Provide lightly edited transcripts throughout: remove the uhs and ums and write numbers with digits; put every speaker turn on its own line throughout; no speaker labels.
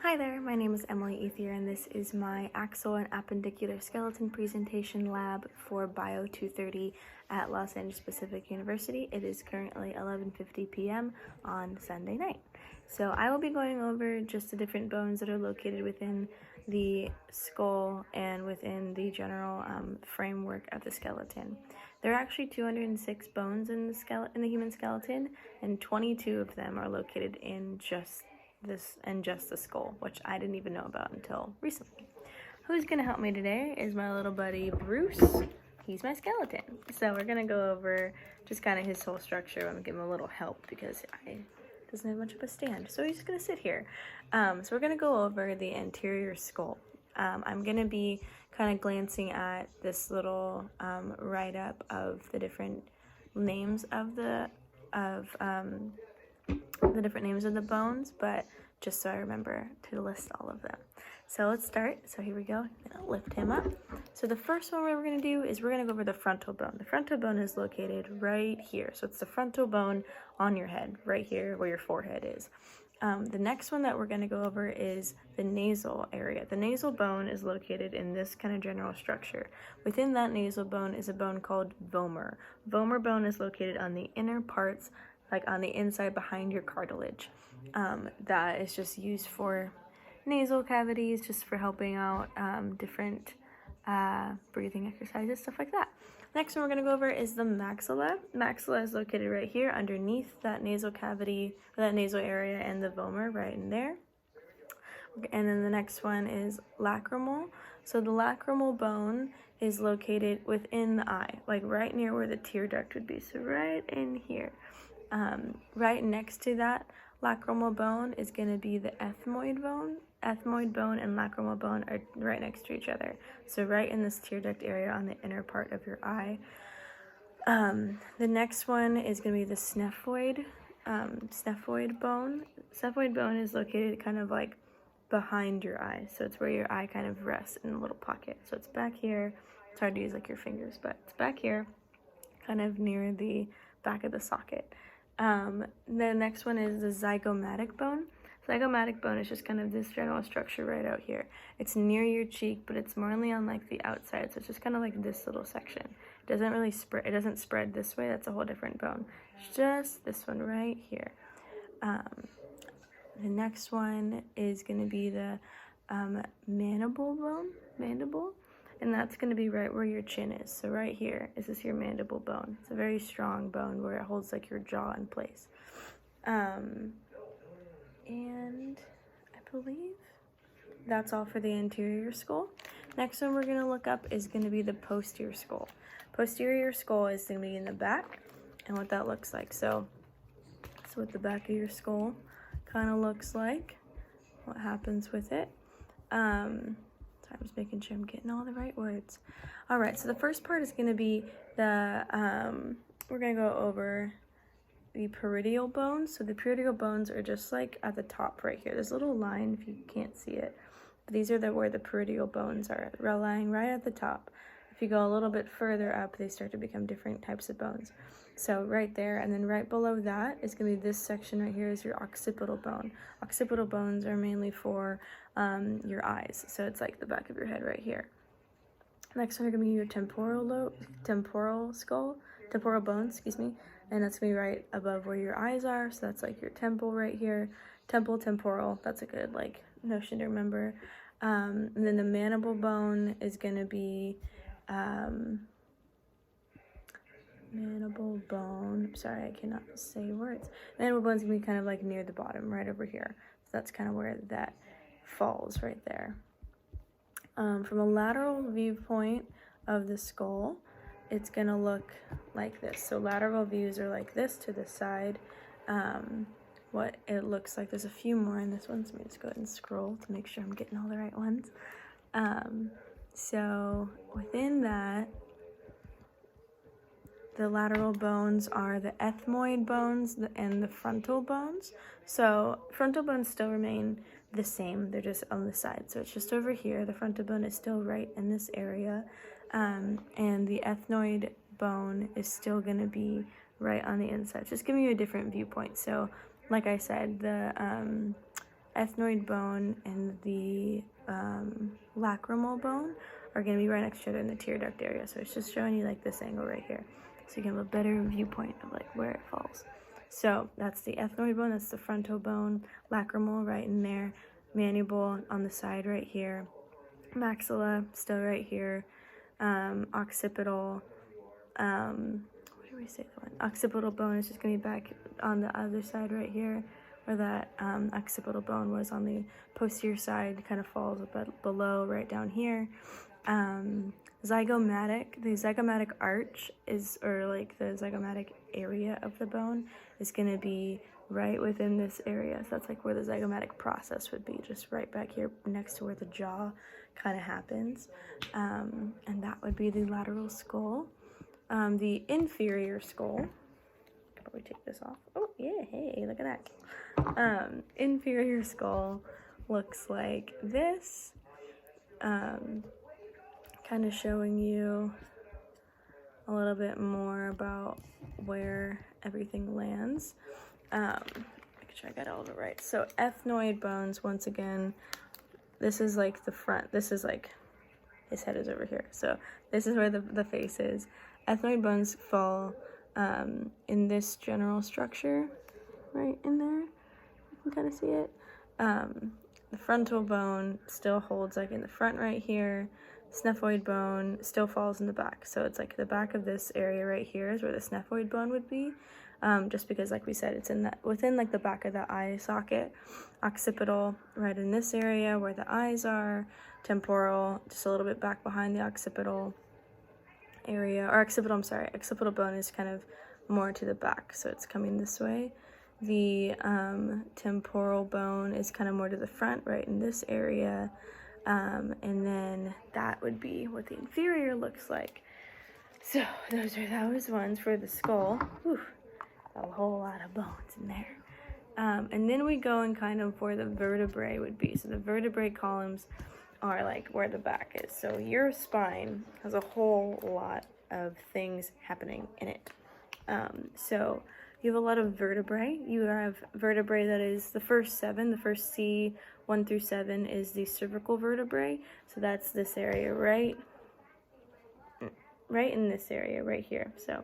Hi there, my name is Emily Ethier and this is my Axial and Appendicular Skeleton Presentation Lab for BIO23 at Los Angeles Pacific University. It is currently 11:50 p.m. on Sunday night. So I will be going over just the different bones that are located within the skull and within the general framework of the skeleton. There are actually 206 bones in the human skeleton, and 22 of them are located in just the skull, which I didn't even know about until recently. Who's gonna help me today is my little buddy Bruce. He's my skeleton. So we're gonna go over just kind of his whole structure. I'm gonna give him a little help because I doesn't have much of a stand. So he's just gonna sit here. So we're gonna go over the anterior skull. I'm gonna be kind of glancing at this little write-up of the different names of the different names of the bones, but just so I remember to list all of them. So let's start. So here we go. I'm gonna lift him up. So the first one we're gonna do is we're gonna go over the frontal bone. The frontal bone is located right here. So it's the frontal bone on your head, right here where your forehead is. The next one that we're going to go over is the nasal area. The nasal bone is located in this kind of general structure. Within that nasal bone is a bone called vomer. Vomer bone is located on the inner parts, like on the inside behind your cartilage. That is just used for nasal cavities, just for helping out different breathing exercises, stuff like that. Next one we're going to go over is the maxilla. Maxilla is located right here underneath that nasal cavity, or that nasal area, and the vomer right in there. And then the next one is lacrimal. So the lacrimal bone is located within the eye, like right near where the tear duct would be. So right in here. Right next to that lacrimal bone is going to be the ethmoid bone. Ethmoid bone and lacrimal bone are right next to each other. So right in this tear duct area on the inner part of your eye. The next one is going to be the sphenoid bone. Sphenoid bone is located kind of like behind your eye. So it's where your eye kind of rests in a little pocket. So it's back here. It's hard to use like your fingers, but it's back here, kind of near the back of the socket. The next one is the zygomatic bone. Zygomatic bone is just kind of this general structure right out here. It's near your cheek, but it's more only on like the outside, so it's just kind of like this little section. It doesn't really spread. It doesn't spread this way. That's a whole different bone. It's just this one right here. The next one is going to be the mandible bone. And that's going to be right where your chin is. So right here is this your mandible bone. It's a very strong bone where it holds like your jaw in place. And I believe that's all for the anterior skull. Next one we're going to look up is going to be the posterior skull. Posterior skull is going to be in the back and what that looks like. So that's what the back of your skull kind of looks like. What happens with it. I'm just making sure I'm getting all the right words. All right, so the first part is going to be the, we're going to go over the parietal bones. So the parietal bones are just like at the top right here. There's a little line if you can't see it. But these are where the parietal bones are, lying right at the top. If you go a little bit further up, they start to become different types of bones. So right there, and then right below that is going to be this section right here is your occipital bone. Occipital bones are mainly for your eyes. So it's like the back of your head right here. Next one are going to be your temporal bone, and that's going to be right above where your eyes are. So that's like your temple right here. Temporal, that's a good like notion to remember. And then the mandible bone is going to be mandible bone. I'm sorry, I cannot say words. Mandible bone is going to be kind of like near the bottom, right over here. So that's kind of where that falls right there. From a lateral viewpoint of the skull, it's going to look like this. So lateral views are like this to the side. What it looks like, there's a few more in this one, so let me just go ahead and scroll to make sure I'm getting all the right ones. So within that, the lateral bones are the ethmoid bones and the frontal bones. So frontal bones still remain the same, they're just on the side. So it's just over here. The frontal bone is still right in this area. And the ethmoid bone is still going to be right on the inside. Just giving you a different viewpoint. So like I said, the ethmoid bone and the lacrimal bone are going to be right next to each other in the tear duct area. So it's just showing you like this angle right here, so you can have a better viewpoint of like where it falls. So that's the ethmoid bone, that's the frontal bone, lacrimal right in there, mandible on the side right here, maxilla still right here, occipital, what do we say the one? Occipital bone is just going to be back on the other side right here, where that occipital bone was on the posterior side, kind of falls a bit below right down here. Zygomatic, the zygomatic arch is, or like the zygomatic area of the bone is going to be right within this area. So that's like where the zygomatic process would be, just right back here next to where the jaw kind of happens. And that would be the lateral skull. The inferior skull, probably take this off. Oh yeah, hey, look at that. Inferior skull looks like this. Kind of showing you a little bit more about where everything lands. Make sure I got all of it right. So ethmoid bones, once again, this is like the front. This is like, his head is over here. So this is where the face is. Ethmoid bones fall in this general structure right in there. You can kind of see it. The frontal bone still holds like in the front right here. Snephoid bone still falls in the back. So it's like the back of this area right here is where the snephoid bone would be. Just because, like we said, it's in that within like the back of the eye socket. Occipital right in this area where the eyes are. Temporal just a little bit back behind the occipital area, or occipital, I'm sorry, occipital bone is kind of more to the back, so it's coming this way. The temporal bone is kind of more to the front, right in this area. And then that would be what the inferior looks like. So those are those ones for the skull. Whew, a whole lot of bones in there. And then we go and kind of where the vertebrae would be. So the vertebrae columns are like where the back is. So your spine has a whole lot of things happening in it. So you have a lot of vertebrae. You have vertebrae that is the first 7, the first C, 1 through 7 is the cervical vertebrae. So that's this area right in this area right here. So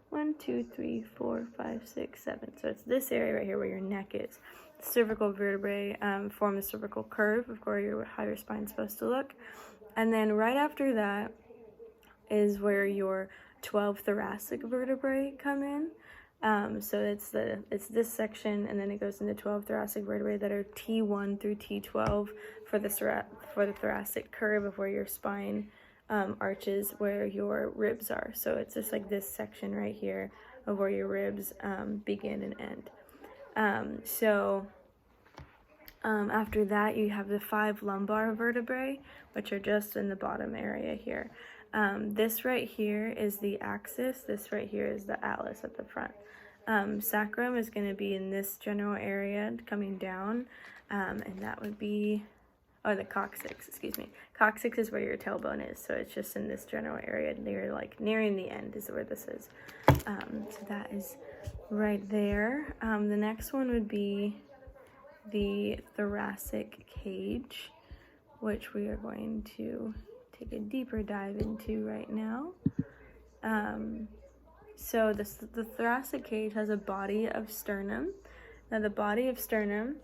1, 2, 3, 4, 5, 6, 7. So it's this area right here where your neck is. The cervical vertebrae form the cervical curve of how your spine's supposed to look. And then right after that is where your 12 thoracic vertebrae come in. So it's this section, and then it goes into 12 thoracic vertebrae that are T1 through T12 for the thoracic curve of where your spine arches, where your ribs are. So it's just like this section right here of where your ribs begin and end. After that, you have the 5 lumbar vertebrae, which are just in the bottom area here. This right here is the axis. This right here is the atlas at the front. Sacrum is going to be in this general area coming down, and that would be, the coccyx, excuse me. Coccyx is where your tailbone is, so it's just in this general area nearing the end is where this is. So that is right there. The next one would be the thoracic cage, which we are going to take a deeper dive into right now. So the thoracic cage has a body of sternum. Now the body of sternum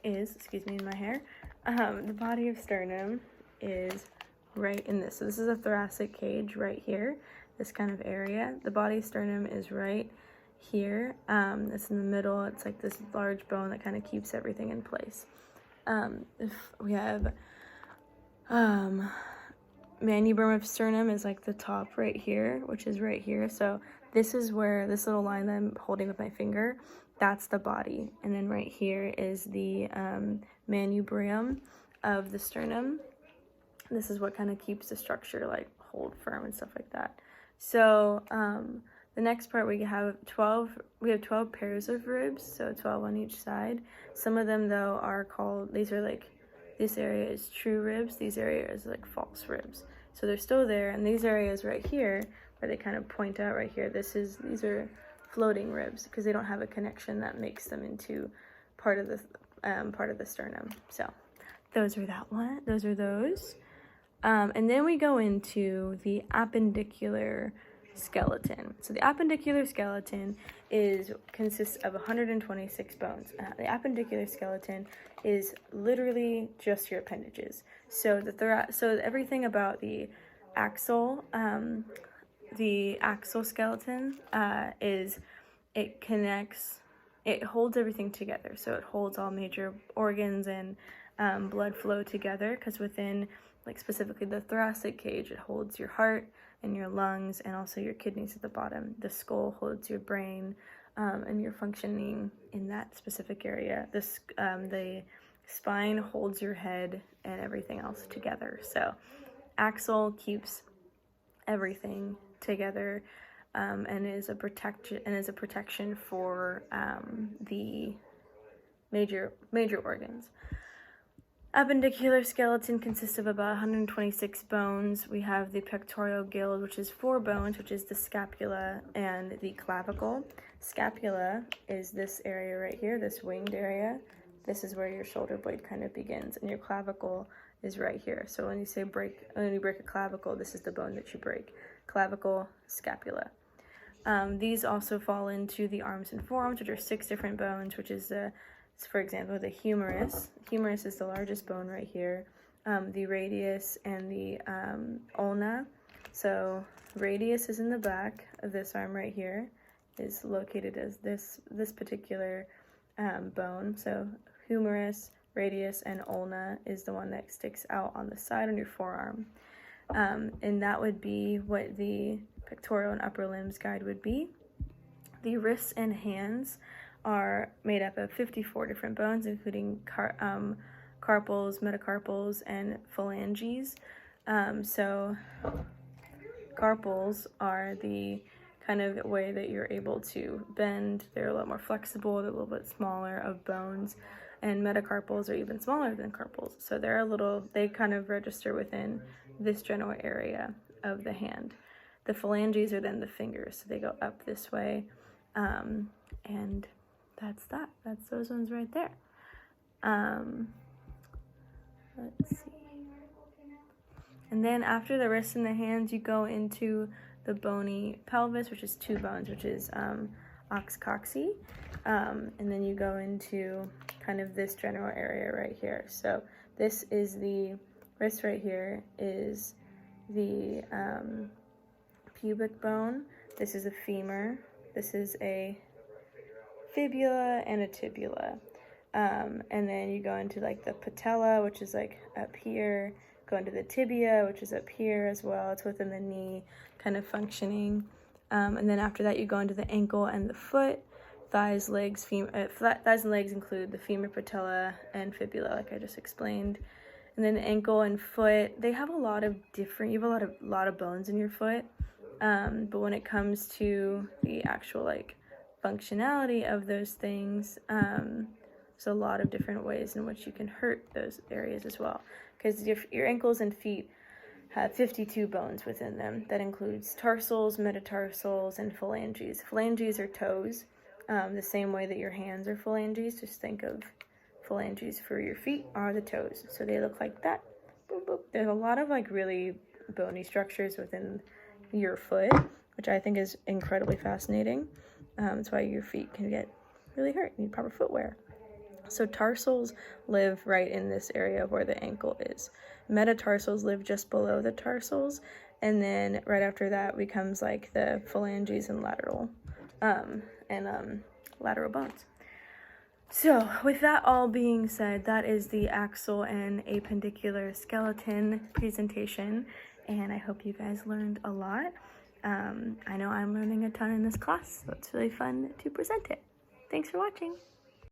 is, excuse me, in my hair, the body of sternum is right in this. So this is a thoracic cage right here, this kind of area. The body of sternum is right here. It's in the middle. It's like this large bone that kind of keeps everything in place. If we have manubrum of sternum is like the top right here, which is right here. So this is where this little line that I'm holding with my finger, that's the body. And then right here is the manubrium of the sternum. This is what kind of keeps the structure like hold firm and stuff like that. So the next part, we have 12 pairs of ribs, so 12 on each side. Some of them though are called, these are like, this area is true ribs, these areas like false ribs. So they're still there, and these areas right here, where they kind of point out right here, these are floating ribs, because they don't have a connection that makes them into part of part of the sternum. So those are that one. Those are those. And then we go into the appendicular skeleton. So the appendicular skeleton consists of 126 bones. The appendicular skeleton is literally just your appendages. So so everything about the axial skeleton is it holds everything together. So it holds all major organs and blood flow together, because within, like specifically the thoracic cage, it holds your heart and your lungs and also your kidneys at the bottom. The skull holds your brain and your functioning in that specific area. The spine holds your head and everything else together. So axial keeps everything together and is a protection for the major organs. Appendicular skeleton consists of about 126 bones. We have the pectoral guild, which is 4 bones, which is the scapula and the clavicle. Scapula is this area right here, this winged area. This is where your shoulder blade kind of begins, and your clavicle is right here. So when you break a clavicle, this is the bone that you break. Clavicle, scapula. These also fall into the arms and forearms, which are 6 different bones, which is for example, the humerus. Humerus is the largest bone right here. The radius and the ulna. So radius is in the back of this arm right here, is located as this particular bone. So humerus, radius, and ulna is the one that sticks out on the side on your forearm. And that would be what the pectoral and upper limbs guide would be. The wrists and hands are made up of 54 different bones, including carpals, metacarpals, and phalanges. So carpals are the kind of way that you're able to bend. They're a lot more flexible, they're a little bit smaller of bones, and metacarpals are even smaller than carpals. So they kind of register within this general area of the hand. The phalanges are then the fingers, so they go up this way, and that's those ones right there. Let's see. And then after the wrists and the hands, you go into the bony pelvis, which is 2 bones, which is oxcoxy. And then you go into kind of this general area right here. So this is the wrist right here, is the pubic bone. This is a femur. This is a fibula and a tibula. And then you go into like the patella, which is like up here, go into the tibia, which is up here as well. It's within the knee kind of functioning. And then after that, you go into the ankle and the foot. Thighs, legs, thighs and legs include the femur, patella, and fibula, like I just explained. And then the ankle and foot, they have a lot of different, you have a lot of bones in your foot. But when it comes to the actual like functionality of those things, there's a lot of different ways in which you can hurt those areas as well. Because your ankles and feet have 52 bones within them. That includes tarsals, metatarsals, and phalanges. Phalanges are toes, the same way that your hands are phalanges. Just think of phalanges for your feet are the toes. So they look like that. Boop, boop. There's a lot of like really bony structures within your foot, which I think is incredibly fascinating. That's why your feet can get really hurt. You need proper footwear. So tarsals live right in this area where the ankle is. Metatarsals live just below the tarsals, and then right after that becomes like the phalanges and lateral bones. So with that all being said, that is the axial and appendicular skeleton presentation, and I hope you guys learned a lot. I know I'm learning a ton in this class, so it's really fun to present it. Thanks for watching.